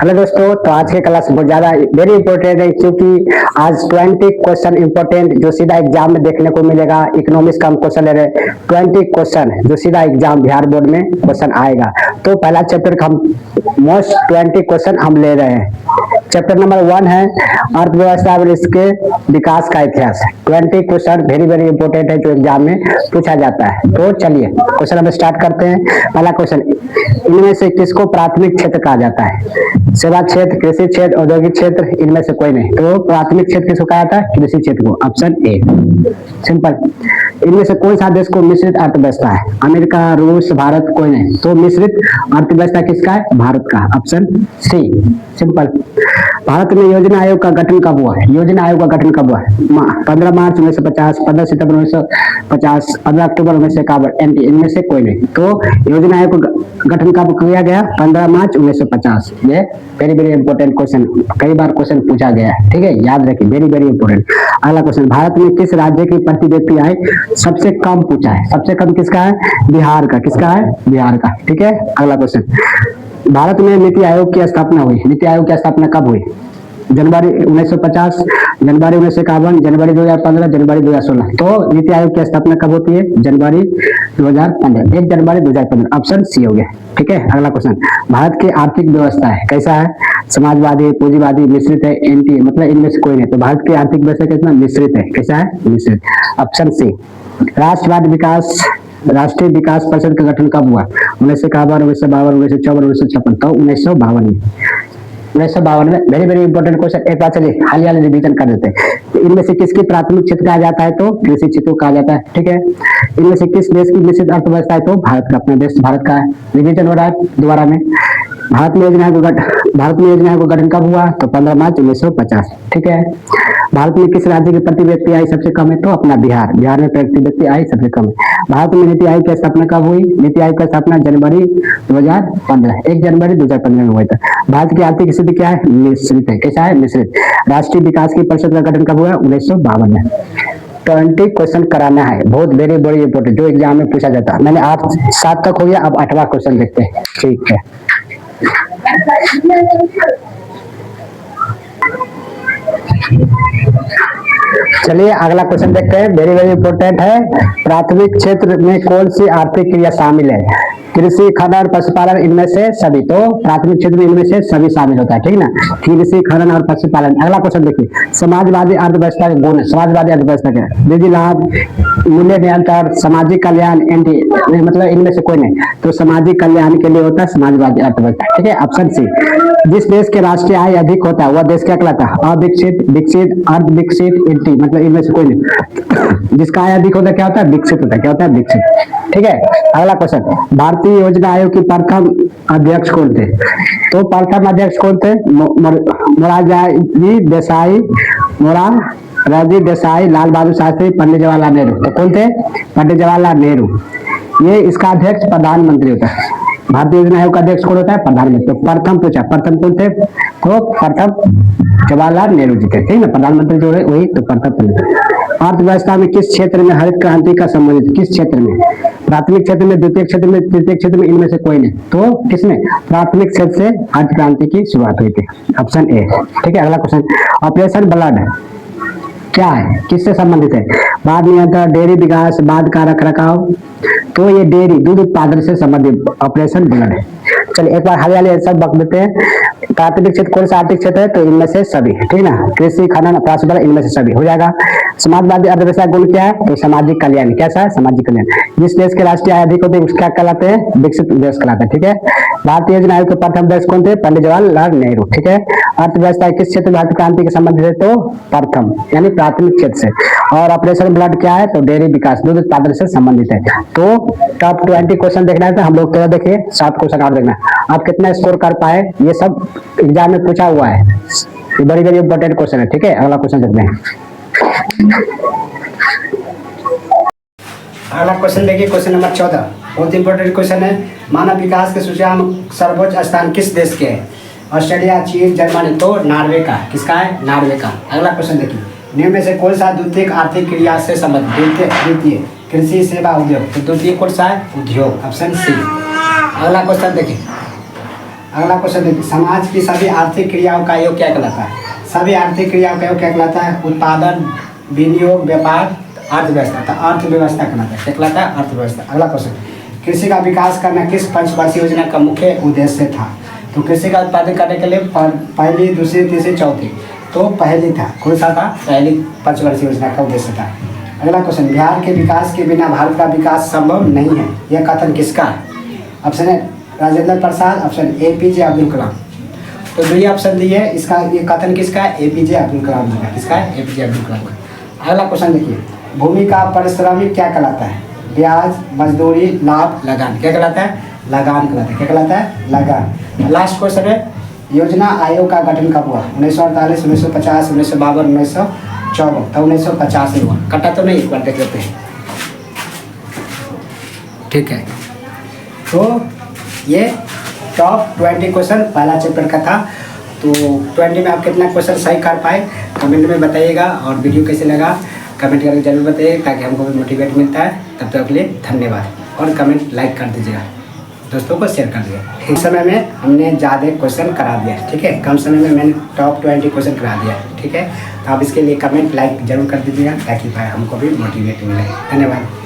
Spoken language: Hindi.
हेलो दोस्तों, तो आज के क्लास बहुत ज़्यादा वेरी इंपॉर्टेंट है क्योंकि आज 20 क्वेश्चन इंपॉर्टेंट जो सीधा एग्जाम में देखने को मिलेगा। इकोनॉमिक्स का हम क्वेश्चन ले रहे हैं 20 क्वेश्चन जो सीधा एग्जाम बिहार बोर्ड में क्वेश्चन आएगा। तो पहला चैप्टर का हम मोस्ट 20 क्वेश्चन हम ले रहे हैं। चैप्टर नंबर 1 है अर्थव्यवस्था और इसके विकास का इतिहास। 20 क्वेश्चन वेरी वेरी इंपॉर्टेंट है जो एग्जाम में पूछा जाता है। तो चलिए क्वेश्चन हम स्टार्ट करते हैं। पहला क्वेश्चन, इनमें से किसको प्राथमिक क्षेत्र कहा जाता है? सेवा क्षेत्र, कृषि क्षेत्र, औद्योगिक क्षेत्र, इनमें से कोई नहीं। तो प्राथमिक क्षेत्र किसको कहा जाता है? कृषि क्षेत्र को। Option a simple. इनमें से कौन सा देश को मिश्रित अर्थव्यवस्था है? अमेरिका, रूस, भारत, कोई नहीं। तो मिश्रित अर्थव्यवस्था किसका है? भारत का। Option C simple. भारत में योजना आयोग का गठन कब हुआ है? योजना आयोग का गठन कब हुआ है? 15 मार्च 1950, 15 सितंबर 1950, 15 अक्टूबर 1951, एनटी इनमें से कोई नहीं। तो योजना आयोग का गठन कब किया गया? 15 मार्च 1950। ये वेरी वेरी इंपॉर्टेंट क्वेश्चन, कई बार क्वेश्चन पूछा गया है, ठीक है, याद रखिए, वेरी वेरी इंपॉर्टेंट। अगला क्वेश्चन, भारत में किस राज्य की प्रति व्यक्ति आय सबसे कम पूछा है? सबसे कम किसका है? बिहार का। किसका है? बिहार का, ठीक है। अगला क्वेश्चन, भारत में नीति आयोग की स्थापना हुई। नीति आयोग की स्थापना कब हुई? जनवरी 1950, जनवरी 1951, जनवरी 2015, जनवरी 2016। तो नीति आयोग की स्थापना कब होती है? जनवरी 2015, 1 जनवरी 2015। ऑप्शन सी हो गया, ठीक है। अगला क्वेश्चन, भारत की आर्थिक व्यवस्था है कैसा है? समाजवादी, पूंजीवादी, मिश्रित है, एनटी मतलब इनमें से कोई नहीं। तो भारत की आर्थिक व्यवस्था कितना? मिश्रित है। कैसा है? मिश्रित। Option C. राष्ट्रीय विकास परिषद का गठन कब हुआ? 1951, 1952, 1954, 1956। तो 1952 में। 1952 में। Very very important question. एक बार चलिए हाल ही रिवीजन कर देते हैं। तो इनमें से किसकी प्राथमिक क्षेत्र कहा जाता है? तो कृषि क्षेत्र कहा जाता है, ठीक है। इनमें से किस देश की मिश्रित अर्थव्यवस्था है? तो भारत का। अपना देश भारत का है। रिवीजन हो रहा है दोबारा में। भारत में योजना को गठन कब हुआ? तो 15 मार्च 1950, ठीक है। भारत में किस राज्य की प्रति व्यक्ति आय सबसे कम है? तो अपना बिहार। बिहार में प्रति व्यक्ति आय सबसे कम है। भारत में नीति आयोग की स्थापना कब हुई? नीति आयोग की स्थापना जनवरी 2015, 1 जनवरी 2015 में हुआ था। भारत की आर्थिक स्थिति क्या है? मिश्रित है। कैसा है? मिश्रित। राष्ट्रीय विकास की परिषद का गठन कब हुआ? 1952 में। 20 क्वेश्चन कराना है, बहुत वेरी वेरी इंपॉर्टेंट जो एग्जाम में पूछा जाता है। मैंने 7 तक हो गया, अब 8वां क्वेश्चन देखते हैं, ठीक है। चलिए अगला क्वेश्चन देखते हैं, वेरी वेरी इंपॉर्टेंट है। प्राथमिक क्षेत्र में कौन सी आर्थिक क्रिया शामिल है? कृषि, खनन, पशुपालन, इनमें से सभी। तो प्राथमिक क्षेत्र में इनमें से सभी शामिल होता है, ठीक ना। कृषि, खनन और पशुपालन। अगला क्वेश्चन देखिए, समाजवादी अर्थव्यवस्था के गुण। समाजवादी अर्थव्यवस्था के निजी लाभ, मूल्य नियंत्रण, सामाजिक कल्याण, एंटी मतलब इनमें से कोई नहीं। तो सामाजिक कल्याण के लिए होता है समाजवादी अर्थव्यवस्था, ठीक है। Option C. जिस देश के राष्ट्रीय आय अधिक होता है वह देश क्या कहलाता है? अविकसित, विकसित, अर्ध विकसित, एंटी मतलब इनमें से कोई नहीं। जिसका आय अधिक होता है क्या होता है? विकसित होता है। क्या होता है? विकसित, ठीक है। अगला क्वेश्चन, भारतीय योजना आयोग के प्रथम अध्यक्ष कौन थे? तो प्रथम अध्यक्ष कौन थे? मोरारजी देसाई, लाल बहादुर शास्त्री, पंडित जवाहरलाल नेहरू। तो कौन थे? पंडित जवाहरलाल नेहरू। ये इसका अध्यक्ष प्रधानमंत्री होता है। भारतीय योजना आयोग का अध्यक्ष कौन होता है? प्रधानमंत्री। तो प्रथम पूछा, प्रथम कौन थे? तो प्रथम जवाहरलाल नेहरू जी थे, ठीक है। प्रधानमंत्री जो है वही तो प्रथम। अर्थव्यवस्था में किस क्षेत्र में हरित क्रांति का संबंधित? किस क्षेत्र में? प्राथमिक क्षेत्र में, द्वितीय क्षेत्र में, तृतीय क्षेत्र में, इनमें से कोई नहीं। तो किसमें? प्राथमिक क्षेत्र से हरित क्रांति की शुरुआत हुई थी। ऑप्शन ए, ठीक है। अगला क्वेश्चन, ऑपरेशन ब्लड क्या है? किससे संबंधित है? बाद नियंत्रण, डेयरी विकास, बाद का रखरखाव। तो ये डेयरी दूध उत्पादन से संबंधित ऑपरेशन ब्लड है। चलिए एक बार हाल सब बक देते हैं। प्राथमिक क्षेत्र कौन सा आर्थिक क्षेत्र है? तो इनमें से सभी, ठीक ना। कृषि, खनन, पशुपालन, इनमें से सभी हो जाएगा। समाजवादी अर्थव्यवस्था गुण क्या है? तो सामाजिक कल्याण। कैसा है? सामाजिक कल्याण। जिस देश के राष्ट्रीय आय अधिक होते हैं उसका कहलाते हैं? विकसित देश कहलाते हैं, ठीक है। भारतीय योजना आयोग के प्रथम अध्यक्ष कौन थे? पंडित जवाहरलाल नेहरू, ठीक है। अर्थव्यवस्था किस क्षेत्र में हरित क्रांति के संबंधित है? तो प्रथम यानी प्राथमिक क्षेत्र से। और ऑपरेशन ब्लड क्या है? तो डेयरी विकास, दूध उत्पादन से संबंधित है। तो टॉप 20 क्वेश्चन देखना है तो हम लोग 13 देखिए, 7 क्वेश्चन और देखना। आप कितना स्कोर कर पाए ये सब एग्जाम में पूछा हुआ है। ये बड़ी बड़ी इंपॉर्टेंट क्वेश्चन है, ठीक है। अगला क्वेश्चन देखते हैं। अगला क्वेश्चन देखिए, क्वेश्चन नंबर 14, बहुत इंपॉर्टेंट क्वेश्चन है। मानव विकास के सूचकांक सर्वोच्च स्थान किस देश के है? ऑस्ट्रेलिया, चीन, जर्मनी। तो नॉर्वे का। किसका है? नॉर्वे का। अगला क्वेश्चन देखिए, निम्न में से कौन सा द्वितीयक आर्थिक क्रिया से संबंधित? द्वितीय कृषि, सेवा, उद्योग। तो द्वितीय कौन सा है? उद्योग। Option C. अगला क्वेश्चन देखिए, अगला क्वेश्चन देखिए, समाज की सभी आर्थिक क्रियाओं का योग क्या कहलाता है? सभी आर्थिक क्रियाओं का योग क्या कहलाता है? उत्पादन, विनियोग, व्यापार, अर्थव्यवस्था। तो अर्थव्यवस्था कहलाता है, क्या कहलाता है? अर्थव्यवस्था। अगला क्वेश्चन, कृषि का विकास करना किस पंचवर्षीय योजना का मुख्य उद्देश्य था? तो कृषि का उत्पादन करने के लिए पहली, दूसरी, तीसरी, चौथी, तो पहली था। कौन सा था? पहली पंचवर्षीय योजना का उद्देश्य था। अगला क्वेश्चन, बिहार के विकास के बिना भारत का विकास संभव नहीं है, यह कथन किसका है? ऑप्शन है राजेंद्र प्रसाद, ऑप्शन APJ अब्दुल कलाम। तो जो ये ऑप्शन दिए है, इसका ये कथन किसका है? APJ अब्दुल कलाम जी का। किसका है? APJ अब्दुल कलाम का। अगला क्वेश्चन देखिए, भूमि का पारिश्रमिक क्या कहलाता है? ब्याज, मजदूरी, लाभ, लगान। क्या कहलाता है? लगान कहलाता है। क्या कहलाता है? लगान। लास्ट क्वेश्चन है, योजना आयोग का गठन कब हुआ? 1948, 1950, 1952, 1954। तो 1950 में हुआ। कटा तो नहीं, एक बार देख लेते हैं। ठीक है, तो ये टॉप 20 क्वेश्चन पहला चैप्टर का था। तो 20 में आप कितना क्वेश्चन सही कर पाए कमेंट में बताइएगा, और वीडियो कैसे लगा कमेंट करके जरूर बताइए, ताकि हमको भी मोटिवेट मिलता है। तब तक के लिए धन्यवाद, और कमेंट लाइक कर दीजिएगा, दोस्तों को शेयर कर दिया। इस समय में हमने ज़्यादा क्वेश्चन करा दिया, ठीक है, कम समय में मैंने टॉप 20 क्वेश्चन करा दिया, ठीक है। तो आप इसके लिए कमेंट लाइक जरूर कर दीजिएगा, ताकि भाई हमको भी मोटिवेट मिले। धन्यवाद।